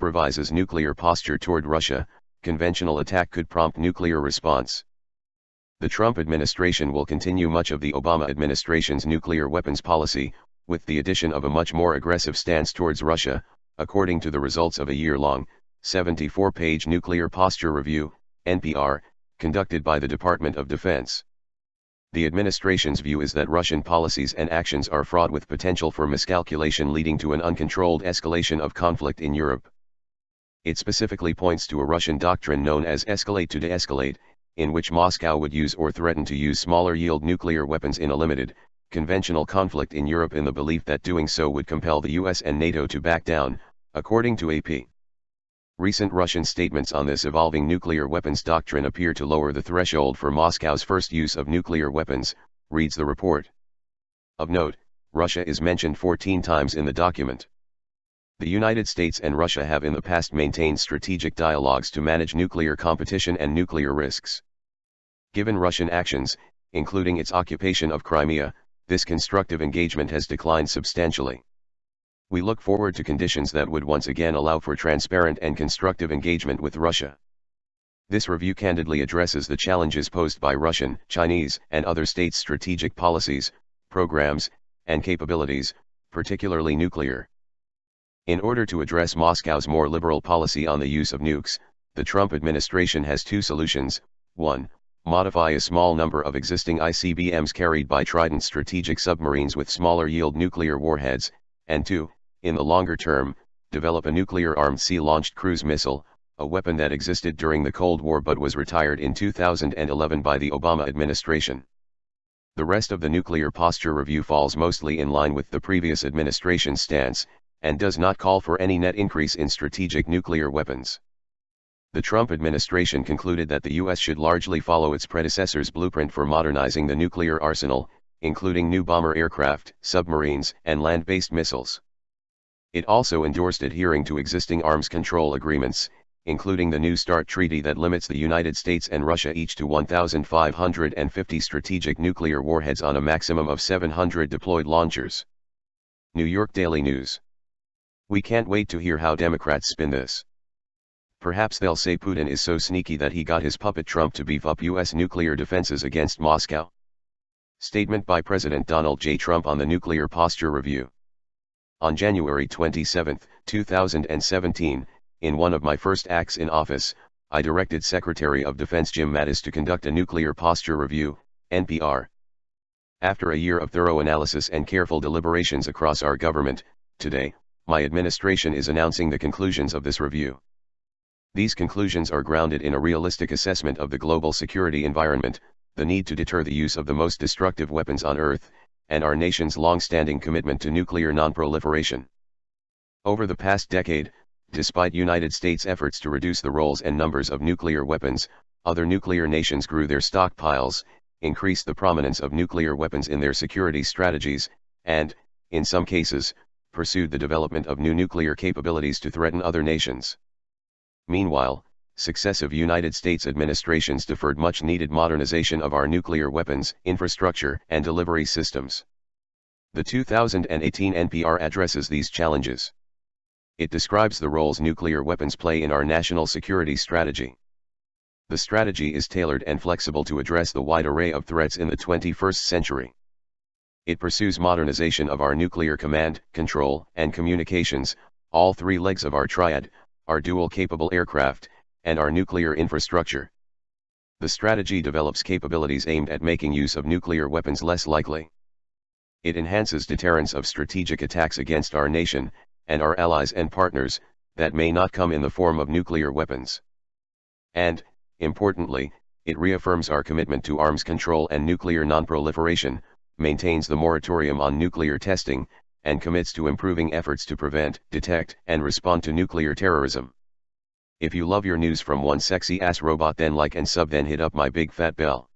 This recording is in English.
revises nuclear posture toward Russia, conventional attack could prompt nuclear response. The Trump administration will continue much of the Obama administration's nuclear weapons policy, with the addition of a much more aggressive stance towards Russia, according to the results of a year-long, 74-page Nuclear Posture Review, NPR, conducted by the Department of Defense. The administration's view is that Russian policies and actions are fraught with potential for miscalculation, leading to an uncontrolled escalation of conflict in Europe. It specifically points to a Russian doctrine known as escalate to de-escalate, in which Moscow would use or threaten to use smaller-yield nuclear weapons in a limited, conventional conflict in Europe, in the belief that doing so would compel the US and NATO to back down, according to AP. Recent Russian statements on this evolving nuclear weapons doctrine appear to lower the threshold for Moscow's first use of nuclear weapons, reads the report. Of note, Russia is mentioned 14 times in the document. The United States and Russia have in the past maintained strategic dialogues to manage nuclear competition and nuclear risks. Given Russian actions, including its occupation of Crimea, this constructive engagement has declined substantially. We look forward to conditions that would once again allow for transparent and constructive engagement with Russia. This review candidly addresses the challenges posed by Russian, Chinese, and other states' strategic policies, programs, and capabilities, particularly nuclear. In order to address Moscow's more liberal policy on the use of nukes, the Trump administration has two solutions: 1. Modify a small number of existing ICBMs carried by Trident strategic submarines with smaller-yield nuclear warheads, and 2. In the longer term, develop a nuclear-armed sea-launched cruise missile, a weapon that existed during the Cold War but was retired in 2011 by the Obama administration. The rest of the Nuclear Posture Review falls mostly in line with the previous administration's stance, and does not call for any net increase in strategic nuclear weapons. The Trump administration concluded that the U.S. should largely follow its predecessor's blueprint for modernizing the nuclear arsenal, including new bomber aircraft, submarines, and land-based missiles. It also endorsed adhering to existing arms control agreements, including the New START treaty that limits the United States and Russia each to 1,550 strategic nuclear warheads on a maximum of 700 deployed launchers. New York Daily News. We can't wait to hear how Democrats spin this. Perhaps they'll say Putin is so sneaky that he got his puppet Trump to beef up U.S. nuclear defenses against Moscow. Statement by President Donald J. Trump on the Nuclear Posture Review. On January 27, 2017, in one of my first acts in office, I directed Secretary of Defense Jim Mattis to conduct a Nuclear Posture Review, NPR. After a year of thorough analysis and careful deliberations across our government, today, my administration is announcing the conclusions of this review. These conclusions are grounded in a realistic assessment of the global security environment, the need to deter the use of the most destructive weapons on Earth, and our nation's long-standing commitment to nuclear non-proliferation. Over the past decade, despite United States efforts to reduce the roles and numbers of nuclear weapons, other nuclear nations grew their stockpiles, increased the prominence of nuclear weapons in their security strategies, and, in some cases, pursued the development of new nuclear capabilities to threaten other nations. Meanwhile, successive United States administrations deferred much-needed modernization of our nuclear weapons, infrastructure, and delivery systems. The 2018 NPR addresses these challenges. It describes the roles nuclear weapons play in our national security strategy. The strategy is tailored and flexible to address the wide array of threats in the 21st century. It pursues modernization of our nuclear command, control, and communications, all three legs of our triad, our dual-capable aircraft, and our nuclear infrastructure. The strategy develops capabilities aimed at making use of nuclear weapons less likely. It enhances deterrence of strategic attacks against our nation, and our allies and partners, that may not come in the form of nuclear weapons. And, importantly, it reaffirms our commitment to arms control and nuclear non-proliferation, maintains the moratorium on nuclear testing, and commits to improving efforts to prevent, detect, and respond to nuclear terrorism. If you love your news from one sexy ass robot, then like and sub, then hit up my big fat bell.